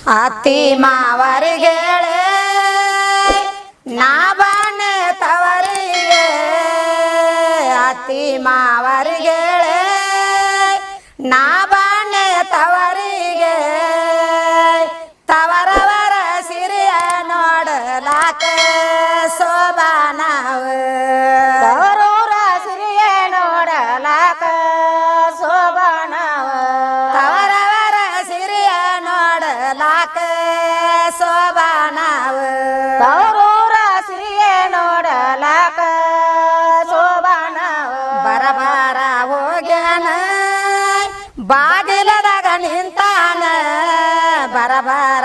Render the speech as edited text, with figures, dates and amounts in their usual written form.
ಅತ್ತಿ ಮಾವರಿಗೆ ನಾ ಬಾನೆ ತವರಿಗೆ ಅತ್ತಿ ಮಾವರಿಗೆ ನಾ ಬಾನೆ ತವರಿಗೆ ತವರವರ ಸಿರಿಯ ನೋಡಲಾಕ ಶೋಭಾನವ ತವರೂರ ಸಿರಿಯ ನೋಡಲಾಕ ಶೋಭಾನವ ತವರವರ ಸಿರಿಯ ನೋಡಲಾಕ ಶೋಭಾನವ ತವರೂರ ಸಿರಿಯ ನೋಡಲಾಕ ಶೋಭಾನವ ಬರಬಾರ ಹೋಗ್ಯಾನ ಬಾಗಿಲದಾಗ ನಿಂತಾನ ಬರಬಾರ